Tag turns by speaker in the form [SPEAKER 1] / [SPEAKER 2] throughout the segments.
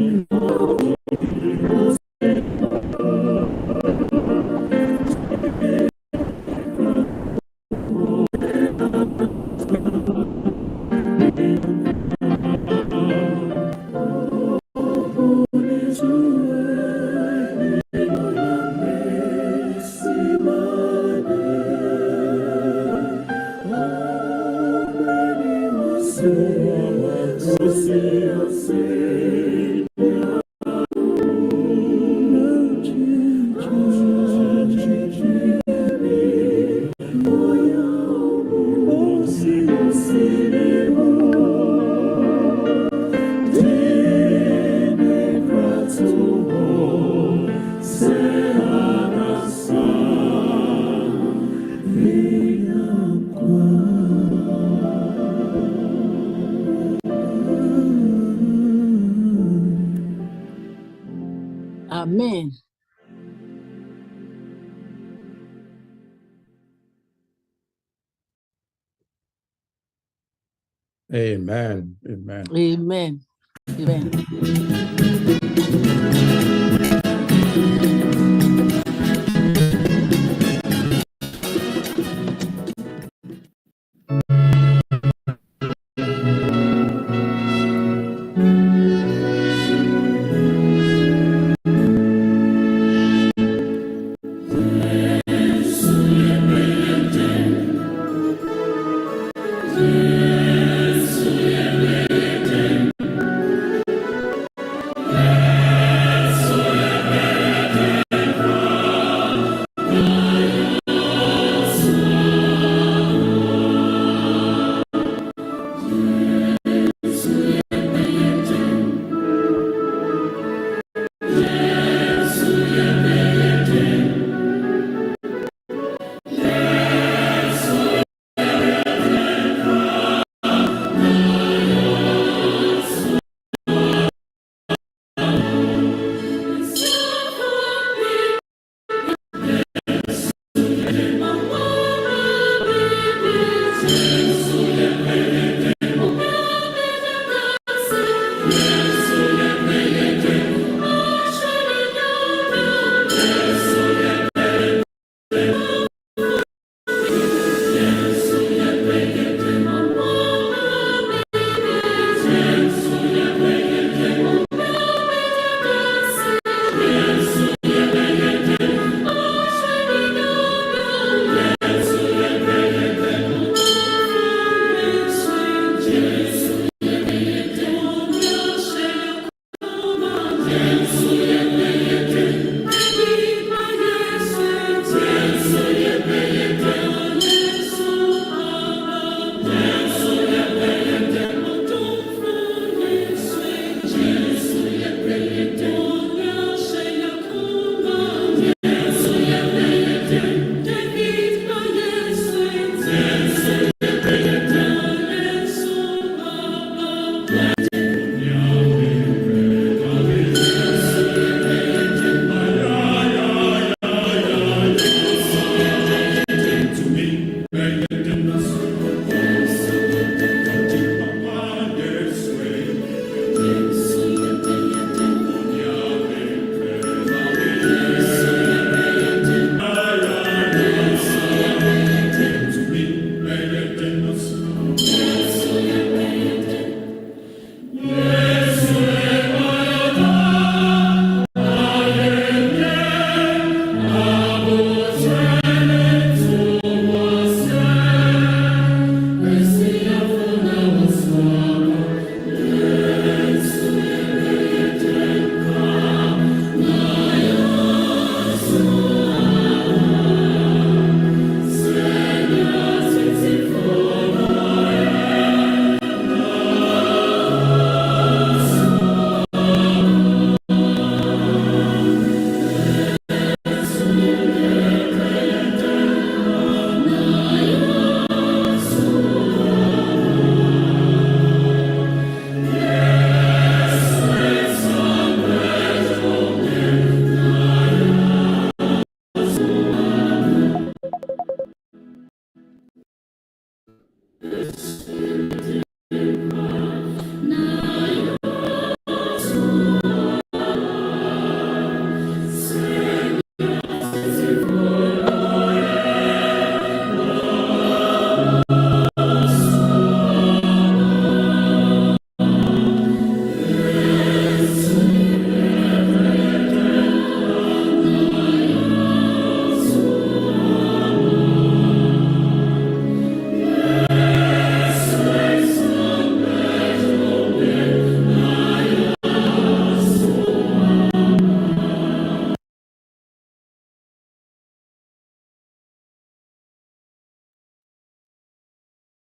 [SPEAKER 1] Amen.
[SPEAKER 2] Amen. Amen.
[SPEAKER 1] Amen. Amen.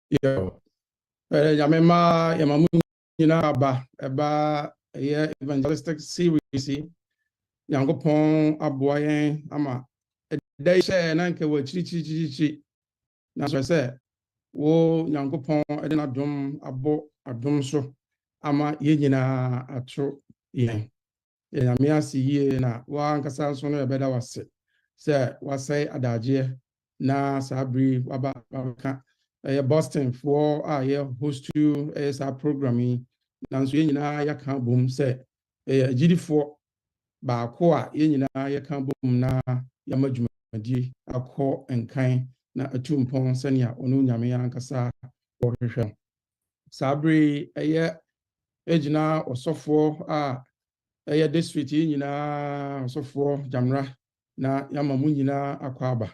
[SPEAKER 2] Yo. Yamema yamamu nyina eba evangelistic series Yankopon aboa yen ama edai hye na nke wa chiri na so se wo Yankopon ede na dom abo adom so ama ye nyina atro yen yame asiye na wa nkasa so no ebeda wase se wasai adaje na sabri waba ka Boston for host to our programming nanso ye nyina yaka bom se gidifo ba ko a ye nyina yaka bom na yamadwumadi akọ enkan na atumpon sania onu nyame yankasa wo hwehwe sabri ejina osofo district ye nyina osofo Gyamera na yamamu nyina akwaba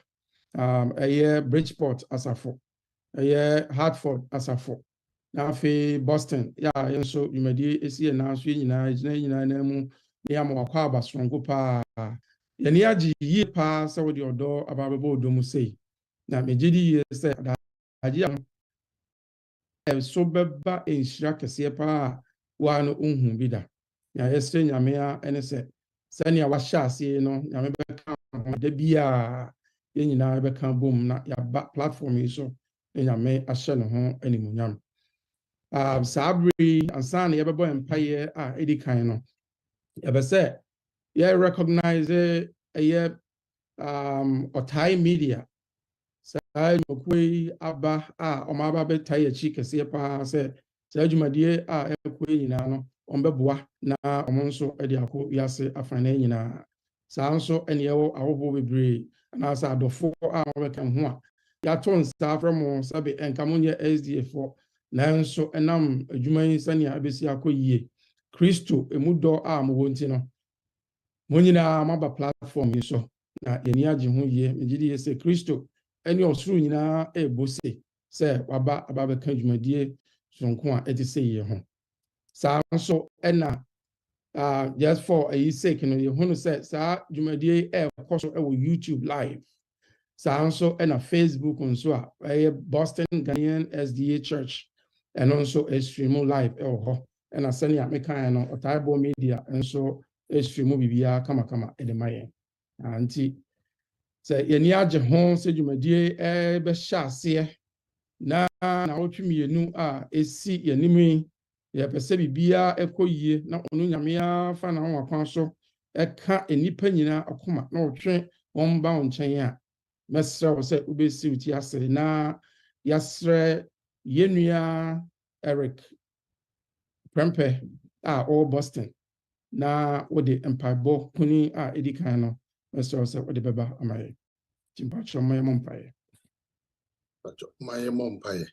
[SPEAKER 2] Bridgeport asafo Hartford asafo na afi Boston yenso yumadi esi na so nyina na mu ya mo akwa abasrongo pa yeni agi yie pa se wodi odo ababebo odomu sei na megidi ye se agi am so beba enhira kese pa wa no unhu bida ya yesre nyame a ene se sania wa hya ase no nyame beka da bia ye nyina beka bom na ya platform yi so nyame ahye no ho animunyam sabri ansana yebebo empire edikan no yebese ye recognize otai media sai mokwe aba omaba betai achi kese pa se adwumadie ekwe nyina no ombeboa na omonso edi akọ yase afana nyina saa nso ene yewo ahobo bebre na sa adofo obeka ho ya ton sta from sabe enkamonye SDF nanso enam adwuman sania abesi akoyie Kristo emudo mo wonti no monyina maba platform yi so na yeni age ho yie megidi yese Kristo eni osuru nyina ebose se waba ababeka adwumadie sonko a etise ye ho saa nso ena just for a sake no ye hunu se saa adwumadie ekoso ewo YouTube live saa nso ena Facebook nso a Boston Ghanaian SDA Church eno nso stream live ho ena senia mekan no Otaibo media nso stream bibia kama edemaye anti se yeni age ho se adwumadie be hya ase na otwemienu esi yenimi ye pese bibia ekoyie na onu nyame afa na ho akwan so eka enipa nyina akoma na otwe won ba onchen a mesra wo se ubesi uti ase na yasre yenua Eric Prempe all Boston na wode empaibo kuni edikan no mesra wo se wode beba amaye timpacho maye mompaye
[SPEAKER 3] maye mompaye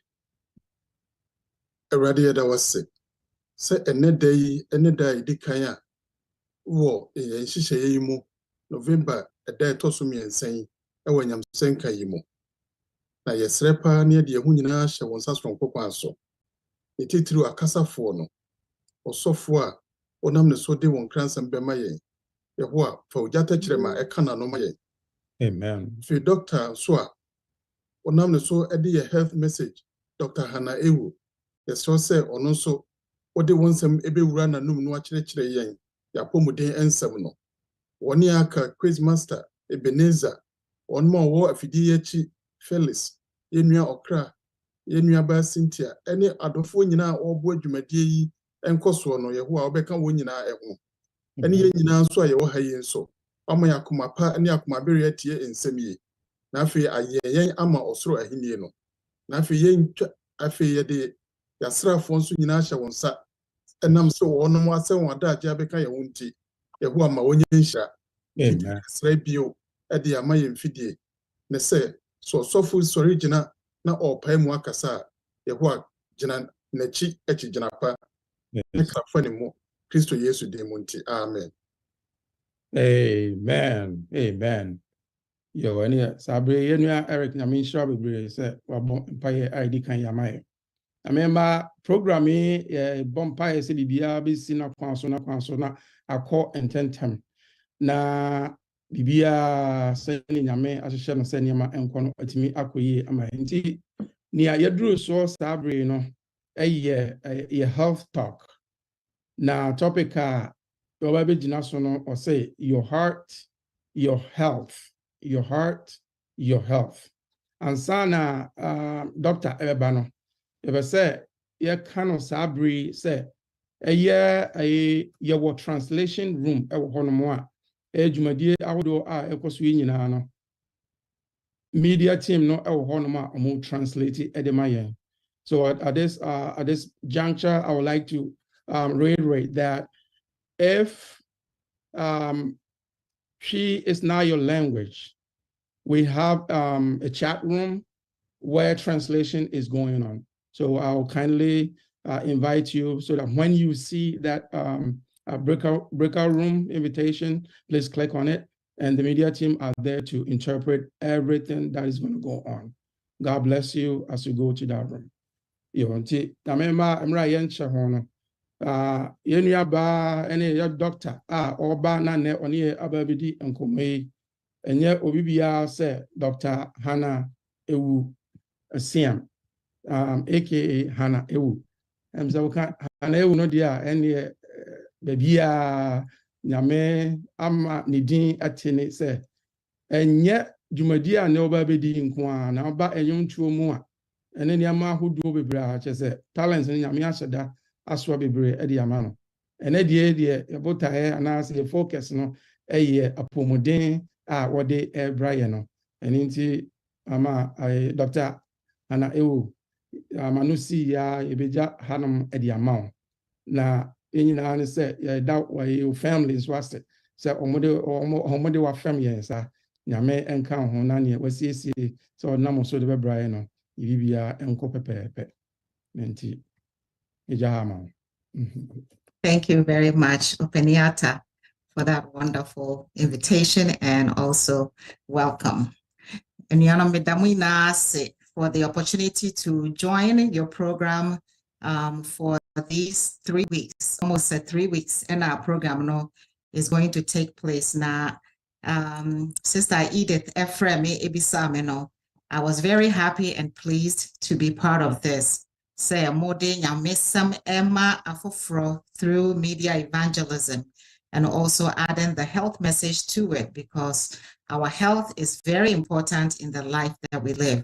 [SPEAKER 3] Erade yeda wase se enedai edikan a wo enhihye yi mu November eda etoso miensan ewo nyamsenka yi mu na yesre pa na de hu nyina hye wonsa sonko kwa so etitiri akasafo no osofo a onam ne so de won kransam be maye yeho a fa ojata kirema ekana no maye
[SPEAKER 2] amen
[SPEAKER 3] fi doctor so a onam ne so ede ye health message Dr. Hannah Ewu yesro se ono so ode wonsam ebewura na num no akire yen ya pomuden ensam no woni aka quiz master Ebenezer onmo wo afidi yachi Felix yenua okra yenua ba Cynthia ene adofo nyina obo adwumadie yi enkoso no yeho a obeka wo nyina eho ene ye nyina nso a yeho ha yi nso amo yakoma pa ene yakoma bere atie ensamiye na afi ayeyen ama osoro ahenie no na afi yen afi yede yasrafo nso nyina hye wonsa enam so wonom ase won adaje abeka ye wonti yeho ama wonye nhira
[SPEAKER 2] amen
[SPEAKER 3] sra bio ede ama ye mfidie ne se so sofo sori gina na opai mu akasa yeho a gina nachi echi gina pa ne krafa ne mu Kristo Yesu de monti amen
[SPEAKER 2] amen yo ene sabre yenua Eric na min sure bebre se wabo mpaye ID kan yamaye amemba programme bompaye se bibia be si na kwanso na akọ ententem na bibia se ni nyame ahyehyɛ no se niema enko no atimi akoyie ama nti Nia yadru so sabre no a health talk. Na topic obabe jina so no or say your heart, your health, your heart, your health. And sana Dr. Ebano, ebe say ye kind of sabre say a translation room ewo hono mo a edwumadie awodo a ekoso nyina no media team no ewo hono mo a omo translate edema. So at this juncture I would like to reiterate that if she is not your language, we have a chat room where translation is going on. So I'll kindly invite you so that when you see that breakout room invitation, please click on it. And the media team are there to interpret everything that is going to go on. God bless you as you go to that room. Yenua ba ene ya doctor oba na ne oni ababidi nkomwe enye obibia se Dr. Hannah Ewu Siam aka Hannah Ewu emza Hannah Ewu no dia ene bebia nyame ama ne din atene se enye dwumadi a ne obabidi nko na oba enyontuo mu a ene ne ama hodo bebra che se talents ne nyame ahyeda aswa bebre edi amano ene die botae anase focus no apomodin a wode ebraye no eni nti ama Dr. Hannah Ewu amanu si ya ebeja hanum edi amao na enyina ne se da wa families waste se omode wa fam yensa nyame enka ho na ne wasiesie so na so de bebraye no bibia enko pepepe nti
[SPEAKER 4] Thank you very much, Openiata, for that wonderful invitation and also welcome. And for the opportunity to join your program for these 3 weeks, almost 3 weeks, and our program is going to take place now. Sister Edith Ephraim Ebisameno, I was very happy and pleased to be part of this. Say a more nyamesam Emma afofro through media evangelism and also adding the health message to it because our health is very important in the life that we live.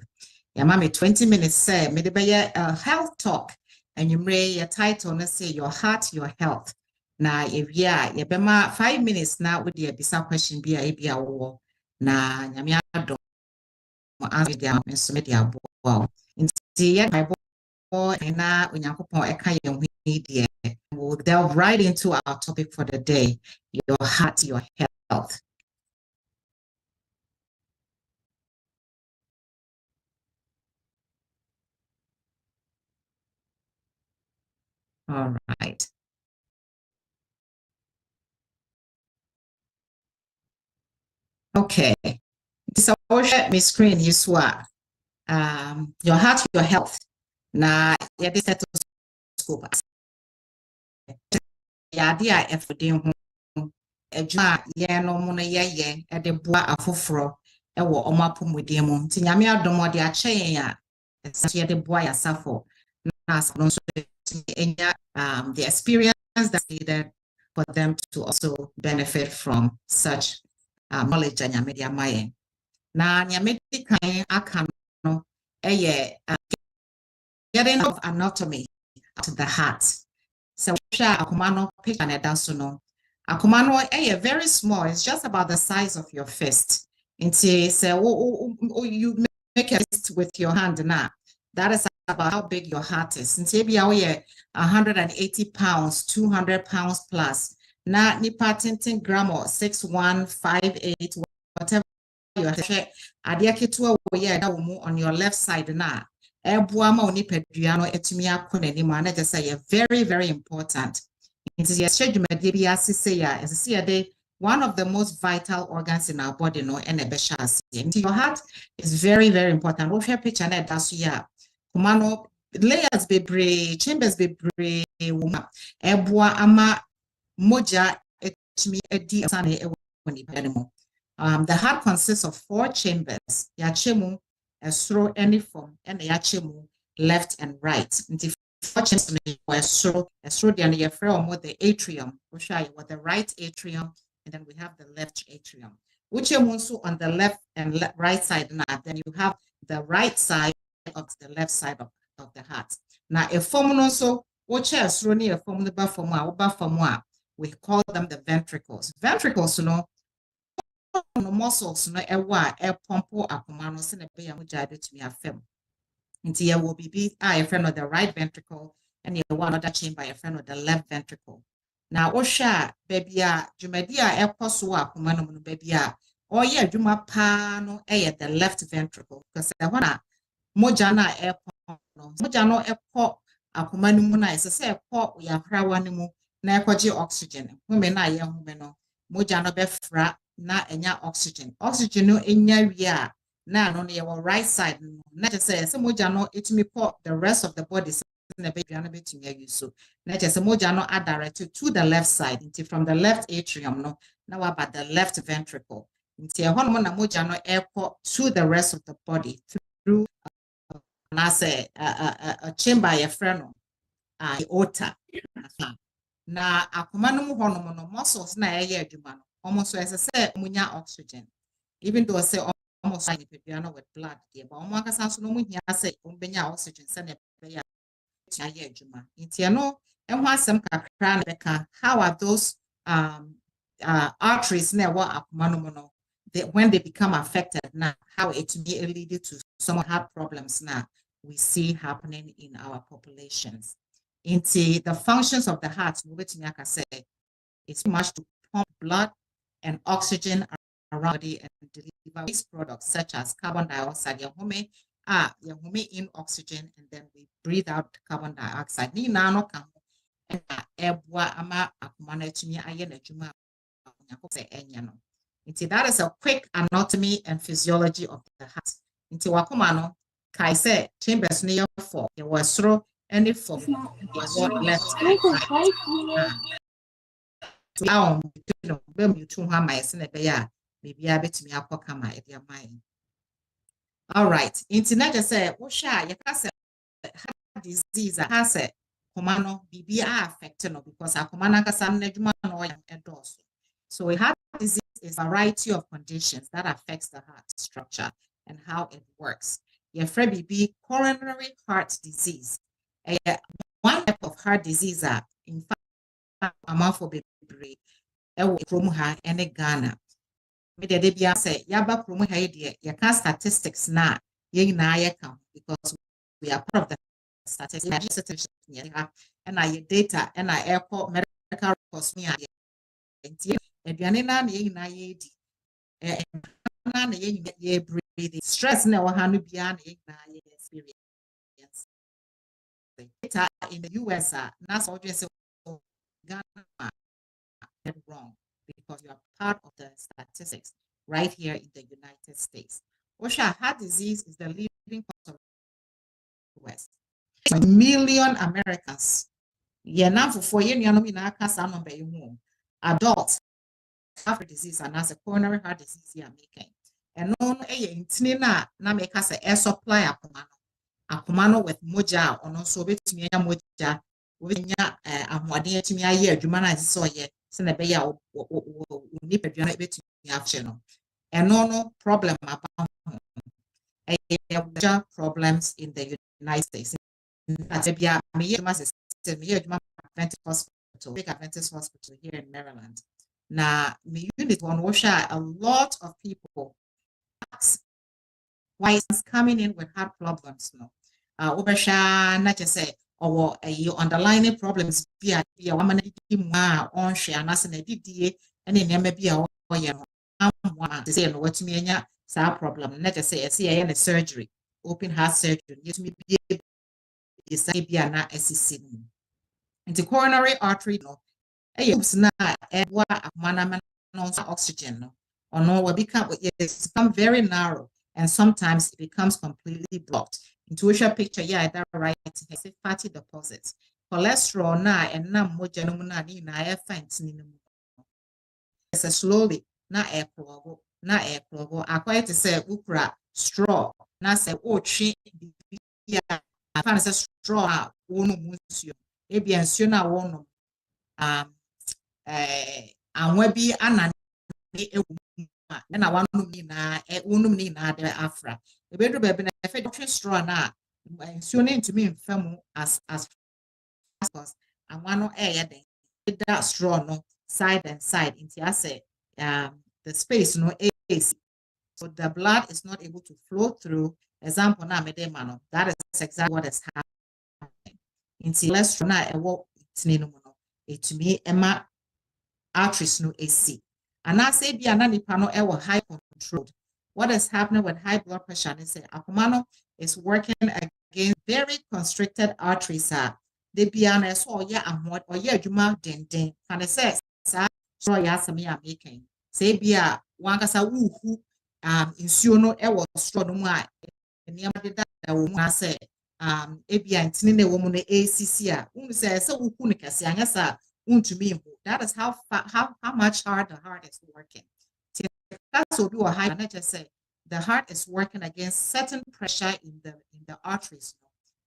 [SPEAKER 4] Yamami 20 minutes say me a health talk and you may your title and say your heart, your health. Now if you be 5 minutes now with the bisa question be a war na nyamia do answer the so media wow. We'll delve right into our topic for the day, your heart, your health. All right. Okay. So my screen you swap. Your heart, your health. Now, yeah, this stethoscope. Yeah, dear, if we no mona ye at the bois afofro, a war on my pum with demon. Tinyamia domo de a chain, and such the boy a suffer. The experience that's needed for them to also benefit from such knowledge and media maye. Now, nyamedi kind akano getting of anatomy to the heart. So akumano picture and dasono. Akumano very small. It's just about the size of your fist. Until say you make a fist with your hand now. That is about how big your heart is. Until be 180 pounds, 200 pounds plus. Na nipa tintin gramo 6158 whatever you are. Adia ketua on your left side na. Very, very important. One of the most vital organs in our body, and your heart is very, very important. What your picture net that's layers be chambers be ama moja the heart consists of 4 chambers. throw any form and the left and right. Fortunately, throw the atrium, which are with the right atrium, and then we have the left atrium. Which also on the left and right side now, then you have the right side of the left side of the heart. Now, a form also, which is running a form we call them the ventricles. Ventricles, no muscles, no air pump akumano, send a bay and to me a film. Until you will be a friend of the right ventricle, and you one other chamber, a friend of the left ventricle. Now, Osha, baby, Jumedia, air posua, Kumano, baby, or yeah, Juma pano, the left ventricle, because I wanna Mojana air Mojano air pop, Akumanumuna is a say pop, we have Rawanimu, Nakoji oxygen, women are young women, Mojano befra, na enya oxygen. Oxygen no enya ria. Now, on your right side, not just say, some mojano, it may put the rest of the body in a bit to you. So, not just a mojano are directed to the left side, until from the left atrium, no, now about the left ventricle. Until a hormone mojano airport to the rest of the body through, and I say, a chamber, a friend, aorta. Now, a command hormone muscles, na air, almost as I say, munya oxygen. Even though I say, almost like piano with blood, but on sounds no here say oxygen send a juma. Intiano, and why some how are those arteries never up manomono when they become affected now, how it may lead to some heart problems now we see happening in our populations. Into the functions of the heart, say it's much to pump blood and oxygen around body and deliver waste products such as carbon dioxide. Yahume in oxygen, and then we breathe out carbon dioxide. Ni nano kamu ama akumana tumi aye na juma enyano. Inti that is a quick anatomy and physiology of the heart. Inti wakumano kai say chambers near for there was throw any form left now you two my sin maybe I bet me a kama edia mine. All right. Internet just say, Osha, you can say heart disease has a comano BBA affected because a comana casan nejuma no endorse. So a heart disease is a variety of conditions that affects the heart structure and how it works. Your BB coronary heart disease. One type of heart disease in fact amount for baby from her and Ghana. Media say yaba promo ya can statistics na because we are part of the statistics and our data and our airport medical records me breathing stress na experience data in the US that's all just Ghana wrong because you are part of the statistics right here in the United States. Osha, heart disease is the leading cause of the West. 1 million Americans. Now for 4 years, adults have disease and as a coronary heart disease here making. And no make us a air supply akumano with moja or no so bit me moja with amwadi to me a year, Jumana is so yet. And no problem about problems in the United States. Adventist Hospital here in Maryland. Now, me unit one a lot of people why it's coming in with heart problems. No, not just say or underlying problems via woman on share and as an DDA and in MBA or to say what me problem. Let us say a surgery, open heart surgery, yes, me be a SEC. Into coronary artery, no, oxygen, no, or no, will become very narrow and sometimes it becomes completely blocked. Intuition picture, yeah, that right. It's fatty deposits. Cholesterol na and na moja no na ni na air fence ni no. It's a slowly na air plug. I quite to say ukra straw na say o twe bia fan say straw wonu munsuo ebia nsuo na wonu anwa bi anane ewu na wanum ni na de afra ebedu be na efe twe straw na nsuo ne ntumi mfa mu as because anwa no den that straw no side and side into I say the space no is so the blood is not able to flow through. Example na mano. That is exactly what is happening. Into less na ewo itini no no. It me ema arteries no AC. And I say be anani pano ewo high controlled. What is happening with high blood pressure? And say akumano is working against very constricted arteries. They be an so yeah amwot or yeah juma den. And it says so ya sami ya making. Say be a wankasa wuhu nsuo no ewo straw no mu a nneɛma deda wo mu ase ebia ntini na wo mu no ACC a unu say wuku ne kase anya sa untumi hu. That is how much hard the heart is working. That's what we were high and just say the heart is working against certain pressure in the arteries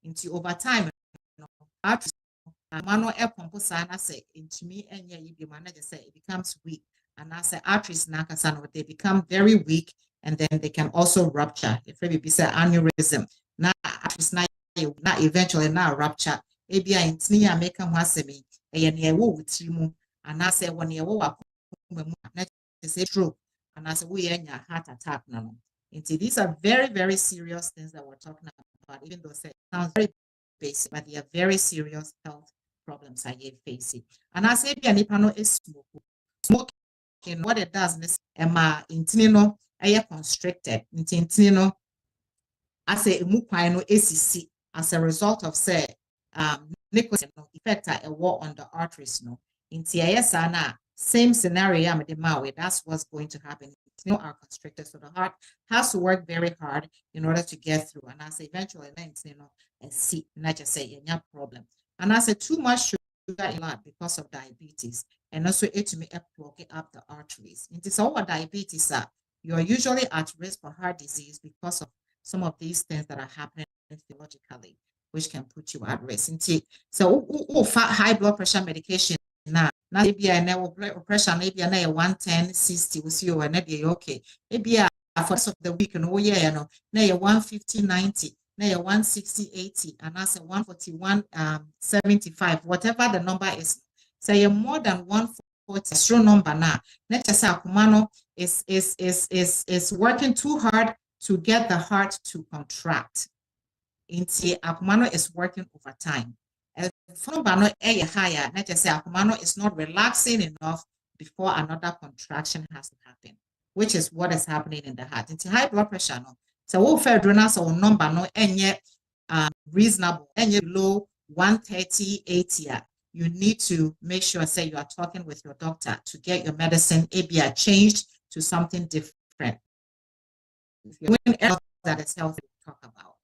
[SPEAKER 4] into over time arteries mano e pompo sana say intumi enya yibi manager say it becomes weak. And as the arteries they become very weak and then they can also rupture. If maybe be say aneurysm, na arteries na eventually na rupture. Ebi a intini ya make am wasemi e ne wo wutirimu and I say when you wa na say stroke and I say we enya heart attack na. These are very, very serious things that we're talking about, even though it sounds very basic, but they are very serious health problems I facing. And I say no is smoking. What it does is intino air constricted intino I say no ACC as a result of say nicotine effect a war on the arteries no in TIS same scenario that's what's going to happen. Are constricted, so the heart has to work very hard in order to get through. And I say eventually and see not just say any problem. And I say too much sugar in lot because of diabetes, and also it may clog up the arteries. It is all diabetes you are usually at risk for heart disease because of some of these things that are happening physiologically, which can put you at risk. So high blood pressure medication now. Maybe I know pressure maybe I 110 60 we see and maybe okay. Maybe for the of the week and now 150 90 now 160 80 and I say 141 75 whatever the number is. Say more than 140 strong number now. Let's just say Akumano is working too hard to get the heart to contract. Akumano is working over time. Higher, let's just say Akumano is not relaxing enough before another contraction has to happen, which is what is happening in the heart. It's high blood pressure. No, so what fedronals or number no and yet reasonable and yet below 130 80. You need to make sure say you are talking with your doctor to get your medicine ABI changed to something different. If you're doing else that is healthy, we'll talk about.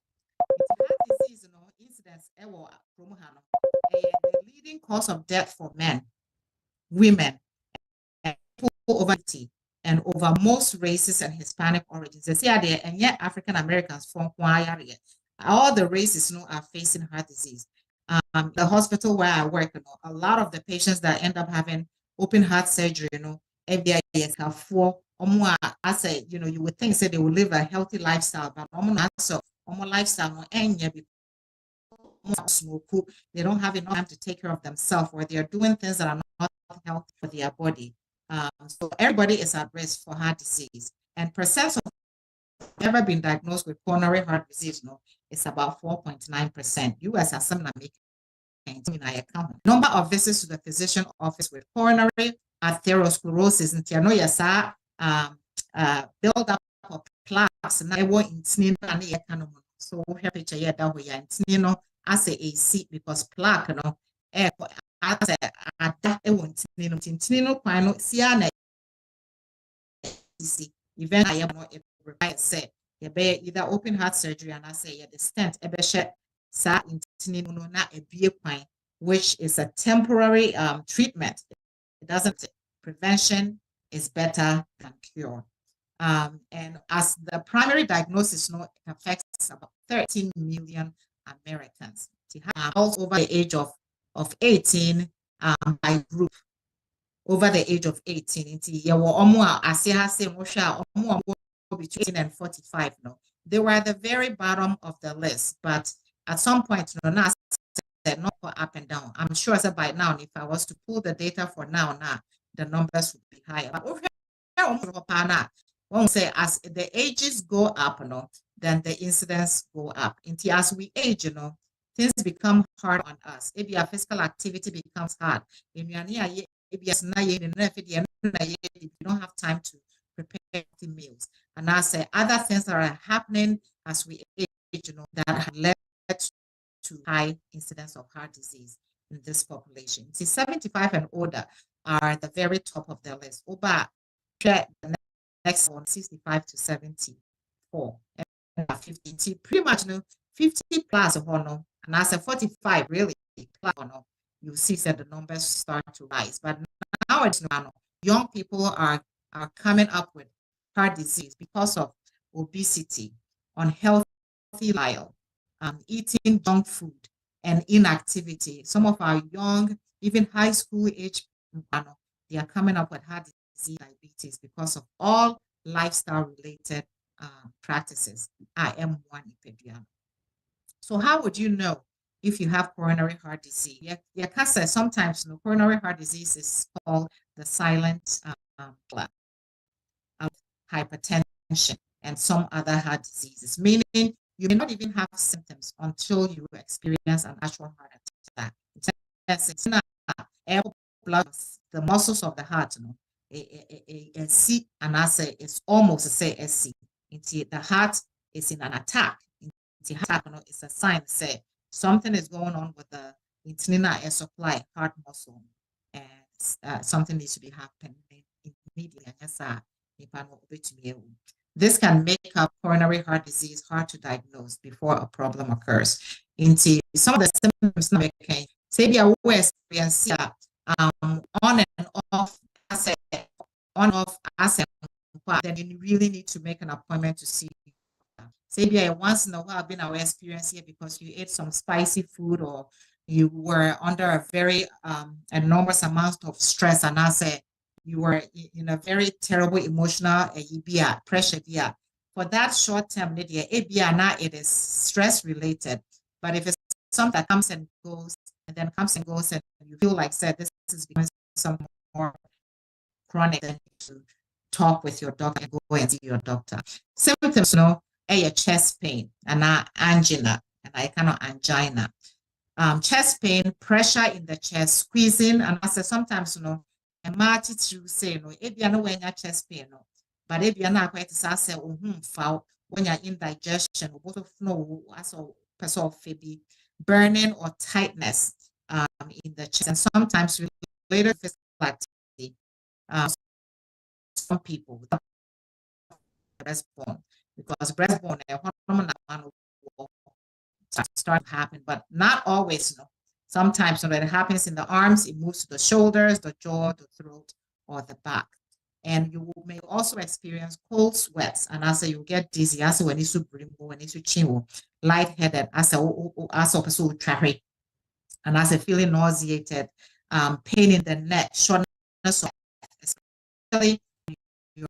[SPEAKER 4] Heart disease, incidence the leading cause of death for men, women, and people over 80 and over most races and Hispanic origins. They say there, and yet African Americans from all the races are facing heart disease. The hospital where I work, a lot of the patients that end up having open heart surgery, FBI I say, you would think say they will live a healthy lifestyle, but so lifestyle they don't have enough time to take care of themselves, or they are doing things that are not healthy for their body. So everybody is at risk for heart disease, and percent of ever been diagnosed with coronary heart disease, it's about 4.9%. US has some number of visits to the physician office with coronary atherosclerosis build up of plaques so picture as a seat because plaque event say either open heart surgery and I say the stent which is a temporary treatment. It doesn't prevention is better than cure. And as the primary diagnosis, it affects about 13 million Americans. Also over the age of 18 by group. Over the age of 18. Between 18 and 45. No, they were at the very bottom of the list, but at some point, not for up and down. I'm sure that by now, if I was to pull the data for now, the numbers would be higher. But won't say as the ages go up, then the incidents go up. As we age, things become hard on us. Maybe our physical activity becomes hard. If you don't have time to prepare the meals. And I say other things that are happening as we age, that have led to high incidence of heart disease in this population. See, 75 and older are at the very top of the list. The next one, 65 to 74 and 50. Pretty much 50 plus and I say 45 really plus you see that the numbers start to rise. But now it's young people are coming up with heart disease because of obesity, unhealthy lifestyle, eating junk food, and inactivity. Some of our young, even high school age, they are coming up with heart disease, diabetes because of all lifestyle related practices. I am one epidemic. So how would you know if you have coronary heart disease? Sometimes coronary heart disease is called the silent hypertension and some other heart diseases, meaning you may not even have symptoms until you experience an actual heart attack. It's not blood, the muscles of the heart, a C, and I say it's almost a SC. The heart is in an attack. It's a sign to say something is going on with the internal air supply, heart muscle, and something needs to be happening immediately. This can make up coronary heart disease hard to diagnose before a problem occurs. Some of the symptoms say they are experience on and off asset, then you really need to make an appointment to see. Say once in a while been our experience here because you ate some spicy food or you were under a very enormous amount of stress, and I say you were in a very terrible emotional pressure. For that short term, it is stress related. But if it's something that comes and goes and then comes and goes and you feel like this is becoming some more chronic, then to talk with your doctor and go and see your doctor. Symptoms, a chest pain and angina and I cannot angina. Chest pain, pressure in the chest, squeezing, and I say sometimes a marty to say if you know when your chest pain, but if you're not quite say when you're indigestion, both of person maybe burning or tightness in the chest, and sometimes related to physical activity. Some people with breastbone, because breastbone start to happen, but not always. Sometimes when it happens in the arms, it moves to the shoulders, the jaw, the throat, or the back. And you may also experience cold sweats, and as you get dizzy, as when you bring, when you chin, lightheaded, as also traffic, and as feeling nauseated, pain in the neck, shortness of breath, especially your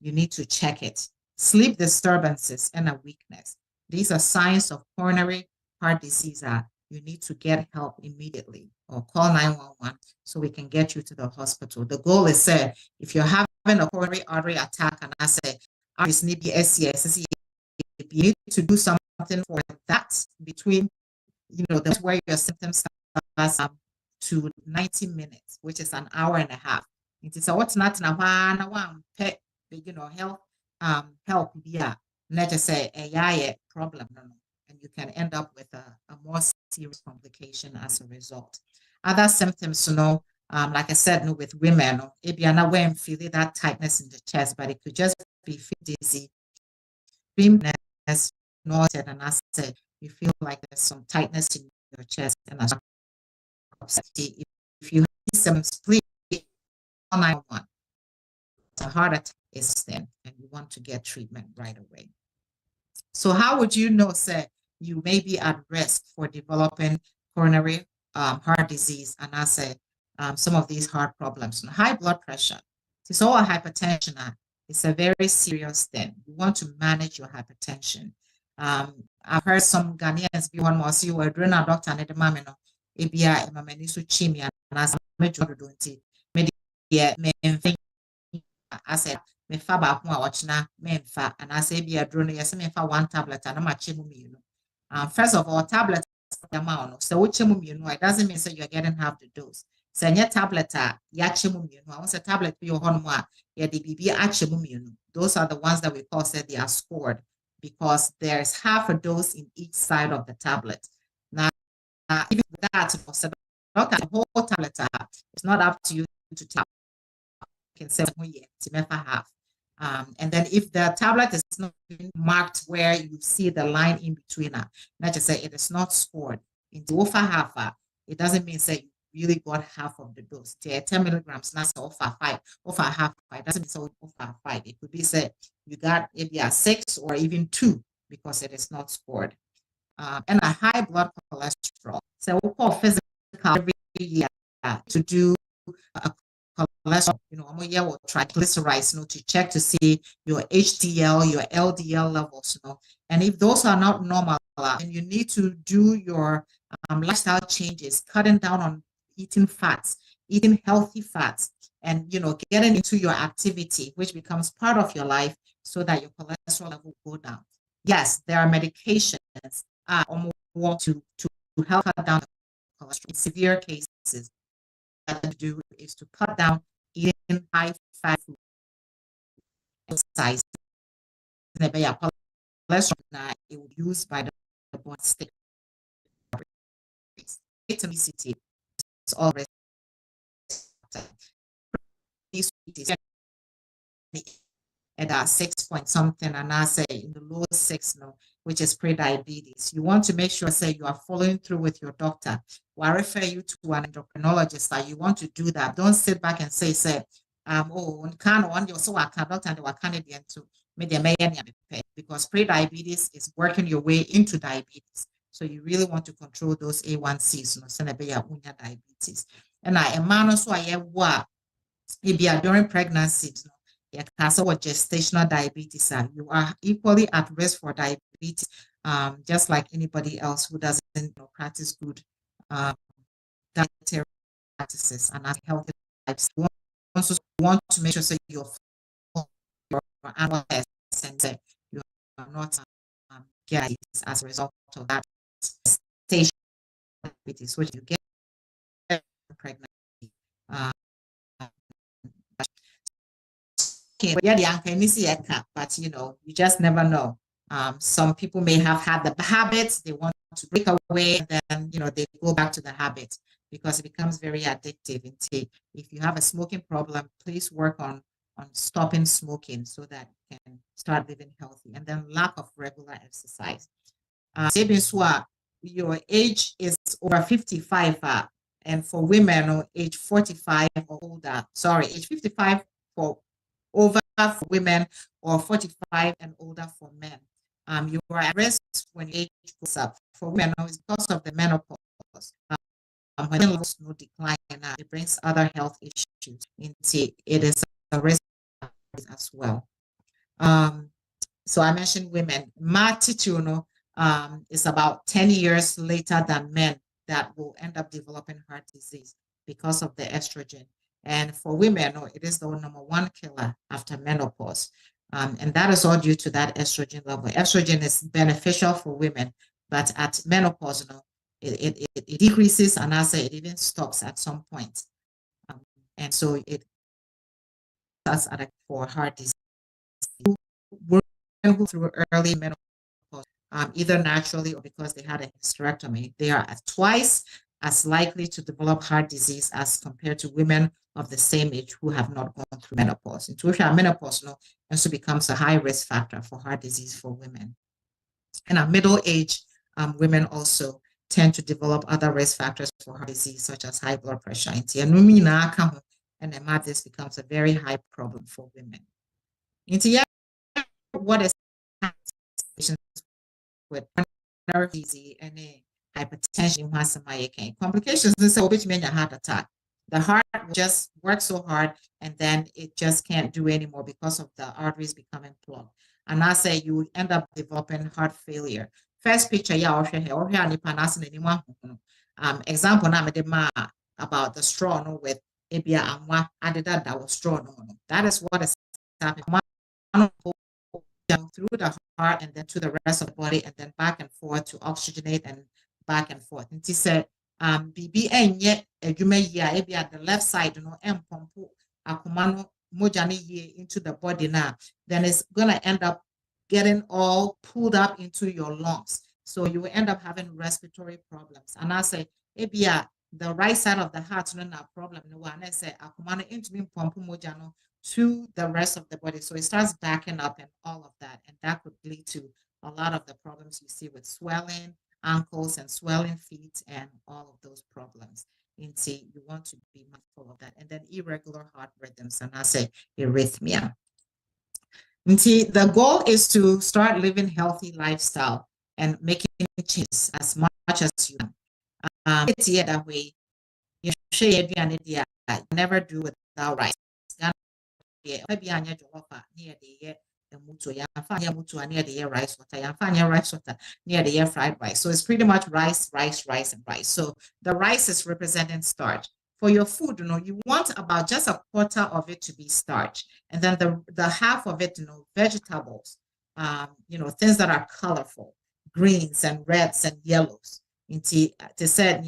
[SPEAKER 4] you need to check it. Sleep disturbances and a weakness. These are signs of coronary heart disease. You need to get help immediately or call 911 so we can get you to the hospital. The goal is if you're having a coronary artery attack, and I say, you need to do something for that between, that's where your symptoms start to 90 minutes, which is an hour and a half. It is what's not help not just say a problem, and you can end up with a more serious complication as a result. Other symptoms, like I said, with women, if you're not wearing feeling that tightness in the chest, but it could just be dizzy, nausea, and I said, you feel like there's some tightness in your chest, and as a result, If you have symptoms, please call 911. A heart attack is then, and you want to get treatment right away. So how would you know, say, you may be at risk for developing coronary heart disease, and I say some of these heart problems? High blood pressure. It's all hypertension. It's a very serious thing. You want to manage your hypertension. I've heard some Ghanaians be one more see where doing a doctor and the mammy no ebia mammy so chimia and as major don't media me I said me fa ba ho a ochina me fa and I say be a drone yes me fa one tablet and ma chemu me first of all tablet amount so what chemu me it doesn't mean say you're getting half the dose. Say your tablet ya chemu me I want a tablet be your home ya the BB achemu me those are the ones that we call say they are scored, because there's half a dose in each side of the tablet. Now, even that, the whole tablet, it's not up to you to tell. You can say half. And then if the tablet is not marked where you see the line in between, not just say it is not scored into over half, it doesn't mean say you really got half of the dose. 10 milligrams, not over 5, over half. It doesn't mean so over 5. It could be said you got maybe a 6 or even 2 because it is not scored. And a high blood cholesterol. So we'll call physical every year to do a cholesterol, we'll triglycerides, to check to see your HDL, your LDL levels, and if those are not normal, then you need to do your lifestyle changes, cutting down on eating fats, eating healthy fats, and getting into your activity, which becomes part of your life, so that your cholesterol level will go down. Yes, there are medications to help cut down cholesterol in severe cases. What to do is to cut down eating high fat food, exercise. Cholesterol it will be used by the body state. Obesity is always at 6 point something, and I say in the low 6, which is pre-diabetes. You want to make sure, say, you are following through with your doctor. Well, I refer you to an endocrinologist that you want to do that. Don't sit back and say, because pre-diabetes is working your way into diabetes. So you really want to control those A1Cs, diabetes. And a man also during pregnancy, or gestational diabetes, you are equally at risk for diabetes, just like anybody else who doesn't practice good dietary practices and healthy lives. You also want to make sure that you're your annual tests and that you are not getting as a result of that gestational diabetes, which you get pregnant. But you just never know. Some people may have had the habits, they want to break away, and then they go back to the habit because it becomes very addictive. If you have a smoking problem, please work on stopping smoking so that you can start living healthy. And then lack of regular exercise. Your age is over 55, and for women, age 45 or older. Sorry, age 55 for over for women, or 45 and older for men. You are at risk when age goes up. For women, it's because of the menopause. When levels no decline, it brings other health issues. It is a risk as well. So I mentioned women. Matituno is about 10 years later than men that will end up developing heart disease because of the estrogen. And for women, it is the #1 killer after menopause. And that is all due to that estrogen level. Estrogen is beneficial for women, but at menopause, it decreases, and I say it even stops at some point. And so it does for heart disease. Women who go through early menopause, either naturally or because they had a hysterectomy, they are twice as likely to develop heart disease as compared to women of the same age who have not gone through menopause. Intuition menopause also becomes a high risk factor for heart disease for women. And at middle age women also, tend to develop other risk factors for heart disease, such as high blood pressure. And this becomes a very high problem for women. What is with heart disease and hypertension? Complications is which mean a heart attack. The heart just works so hard and then it just can't do anymore because of the arteries becoming plugged. And I say you end up developing heart failure. First picture, example now about the straw with Abia added that was straw. That is what is happening through the heart and then to the rest of the body and then back and forth to oxygenate and back and forth. And he said, BB and yet you may at the left side, into the body now, then it's gonna end up getting all pulled up into your lungs. So you will end up having respiratory problems. And I say, the right side of the heart, no problem. No one I say, into me to the rest of the body. So it starts backing up and all of that. And that could lead to a lot of the problems you see with swelling ankles and swelling feet and all of those problems. And see, you want to be mindful of that. And then irregular heart rhythms, and I say arrhythmia. And see, the goal is to start living healthy lifestyle and making changes as much as you can. It's here that way. You never do without rice. Maybe I need to offer near the mutu near the rice water near the fried rice. So it's pretty much rice, and rice. So the rice is representing starch. For your food, you want about just a quarter of it to be starch, and then the half of it, vegetables, things that are colorful, greens and reds and yellows. Into they said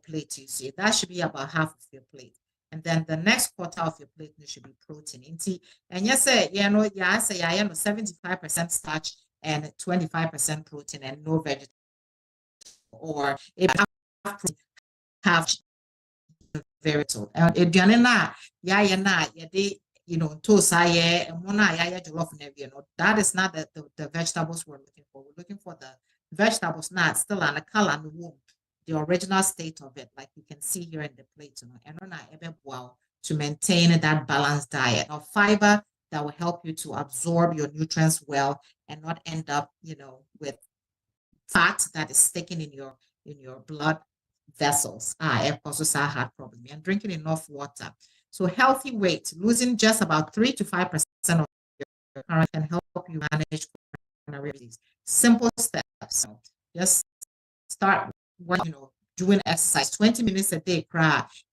[SPEAKER 4] plate you see that should be about half of your plate. And then the next quarter of your plate should be protein. And yes, 75% starch and 25% protein and no vegetable. Or half very little. And that is not the vegetables we're looking for. We're looking for the vegetables not still on the color and the womb. The original state of it, like you can see here in the plate, and to maintain that balanced diet of fiber that will help you to absorb your nutrients well and not end up, with fat that is sticking in your blood vessels. It causes a heart problem. And drinking enough water. So healthy weight, losing just about 3 to 5% of your current can help you manage coronary disease. Simple steps. Just start doing exercise. 20 minutes a day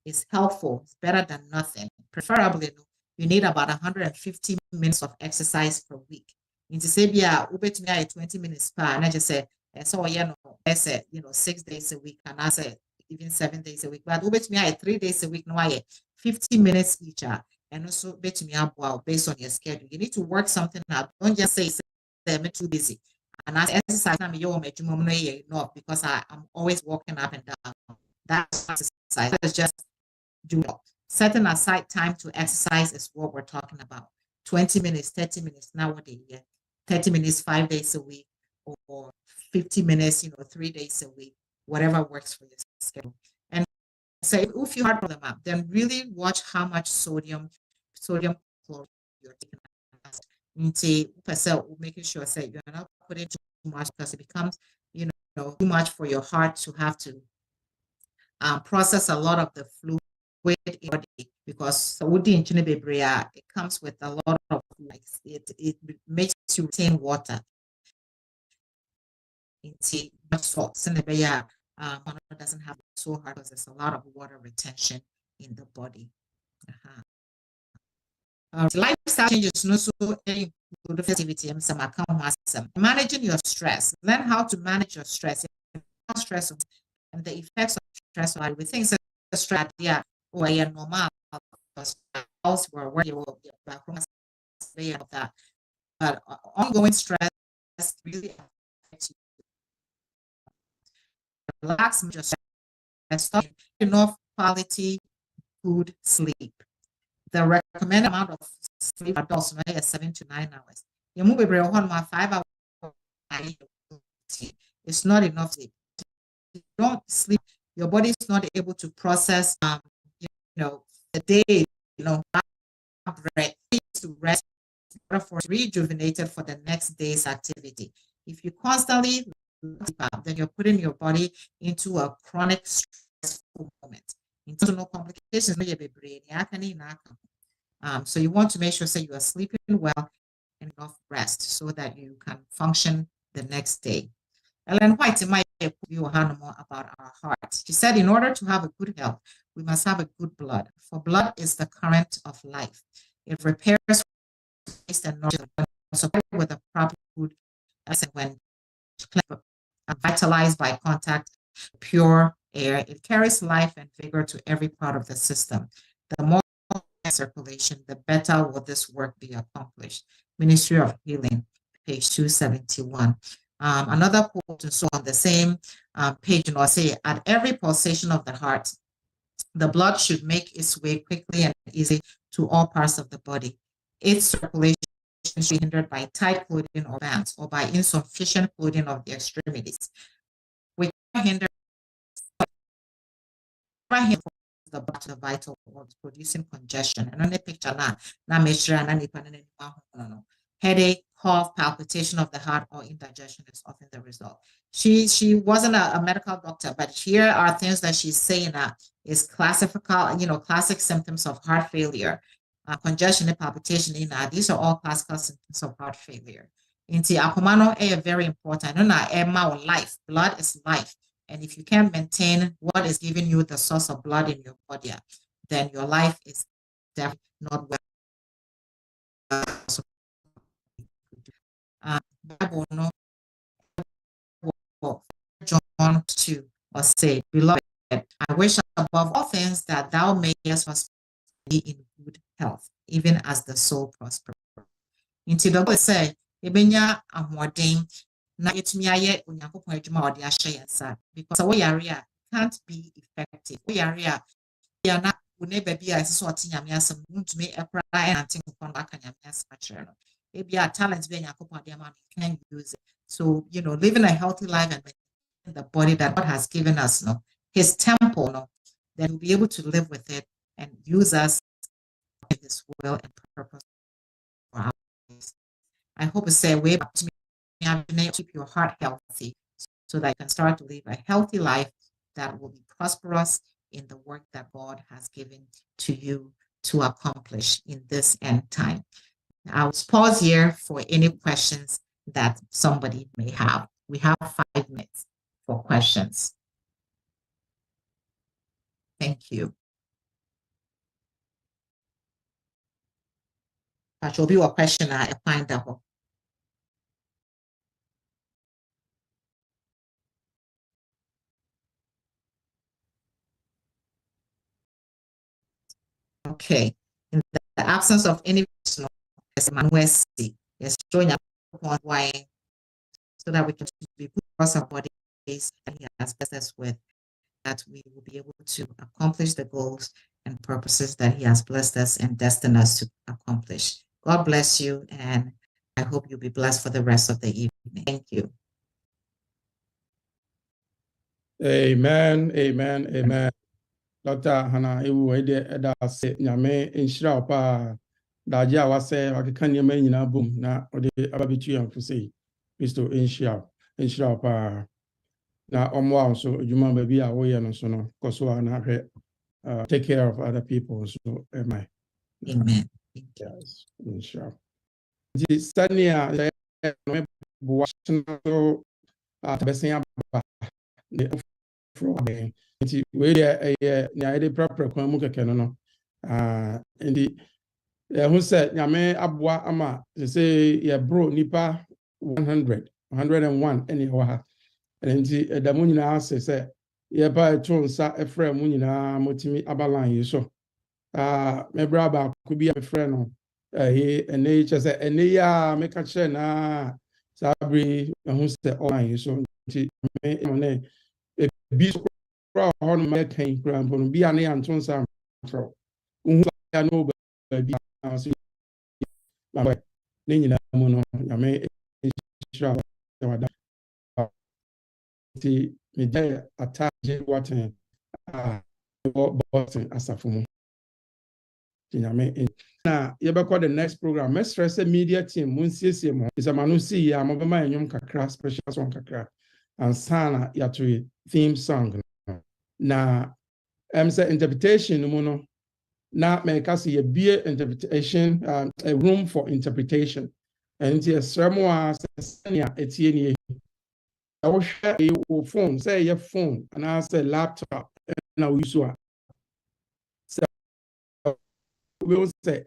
[SPEAKER 4] is helpful. It's better than nothing. Preferably, you need about 150 minutes of exercise per week. In Sabia, 20 minutes per, and I just say, so I said, 6 days a week, and I said even 7 days a week. But 3 days a week, no, 50 minutes each, and also based on your schedule. You need to work something out. Don't just say I'm too busy. And as exercise, I'm enough because I'm always walking up and down. That's exercise. Let's just do it. Setting aside time to exercise is what we're talking about. 20 minutes, 30 minutes nowadays. 30 minutes, 5 days a week, or 50 minutes, 3 days a week, whatever works for your schedule. And so if you have them up, then really watch how much sodium chloride you're taking. Making sure you're not putting too much because it becomes, too much for your heart to have to process a lot of the fluid in your body, because it comes with a lot of it makes you retain water. Much salts in the doesn't have so hard because there's a lot of water retention in the body. Lifestyle changes also include activity and some account. Managing your stress. Learn how to manage your stress. Stress and the effects of stress. We think the stress, or normal. Where you of that, but ongoing stress really affects you. Relax, just stop enough quality food, sleep. The recommended amount of sleep adults is 7 to 9 hours. You move a 5 hours. It's not enough sleep. don't sleep, your body is not able to process, the day, to rest for rejuvenated for the next day's activity. If you constantly then you're putting your body into a chronic stressful moment. Internal complications, so you want to make sure you are sleeping well and enough rest so that you can function the next day. Ellen White in my view about our heart. She said, in order to have a good health, we must have a good blood. For blood is the current of life. It repairs waste and not supplied with a proper food as when vitalized by contact, pure air. It carries life and vigor to every part of the system. The more circulation, the better will this work be accomplished. Ministry of Healing, page 271. Another quote, so on the same page, say, at every pulsation of the heart, the blood should make its way quickly and easily to all parts of the body. Its circulation should be hindered by tight clothing or bands or by insufficient clothing of the extremities. We can hinder the vital organs, producing congestion. And on the picture now, headache, cough, palpitation of the heart, or indigestion is often the result. She wasn't a medical doctor, but here are things that she's saying is classic symptoms of heart failure. Congestion and palpitation, these are all classical symptoms of heart failure. Inti akomano is very important. Life, blood is life. And if you can't maintain what is giving you the source of blood in your body, then your life is definitely not well. Bible John 2 or say, beloved, I wish above all things that thou mayest be in good health, even as the soul prospers. Into the Bible say, ebenya ahwodin na etumi aye onyankopon adwuma odi ahye yansa, because we area can't be effective. We area ya na une baby a so otinyame asem ntumi ekra and anting kon aka nyame asem akere no. Maybe a talent be onyankopon dey man can use it. So, living a healthy life and maintaining the body that God has given us, his temple, then we'll be able to live with it and use us in his will and purpose for our lives. I hope to say way back to me, keep your heart healthy so that you can start to live a healthy life that will be prosperous in the work that God has given to you to accomplish in this end time. I'll pause here for any questions that somebody may have. We have 5 minutes for questions. Thank you. That will be a question I find out. Okay. In the absence of any person, yes, join up why so that we can be good across our bodies and he has blessed us with, that we will be able to accomplish the goals and purposes that he has blessed us and destined us to accomplish. God bless you, and I hope you'll be blessed for the rest of the evening. Thank you.
[SPEAKER 2] Amen, amen, amen. Dr. Hannah, ewu ede se nyame enhyira opa daje a wase wakeka niema nyina bom na ode ababitu yanfo sei. Kristo enhyira opa na omwa nso adwuma ba bi a wo ye no so no koso na hwe take care of other people so amen.
[SPEAKER 4] Amen.
[SPEAKER 2] Yes, enhyira. Di sania no bo washington atabesen aba ne nti we dey na ide prapra kwan mu keke no ndi hu se nyame aboa ama say ye bro nipa 101 ene ho ha nti da mu nyina se ye ba tonsa efra mu nyina motimi abalan yi so me bra ba ku bi efra no he ene che se ene ya me ka che na sabri hu se online yi so nti me bi on my can grant on be an Anton Sam. I know baby. Nina Mono, I may me there attach Waten Boston Asafumu. Now, you call the next program. Let's stress the media team. Munsisi is a manusi ya mobile nyom kakra special song kakra and sana yatui theme song. Na say interpretation no na make us a beer interpretation a room for interpretation. And it's a sermon senia etienne. I will share your phone, say your phone, and I say laptop, and I use one. So we will say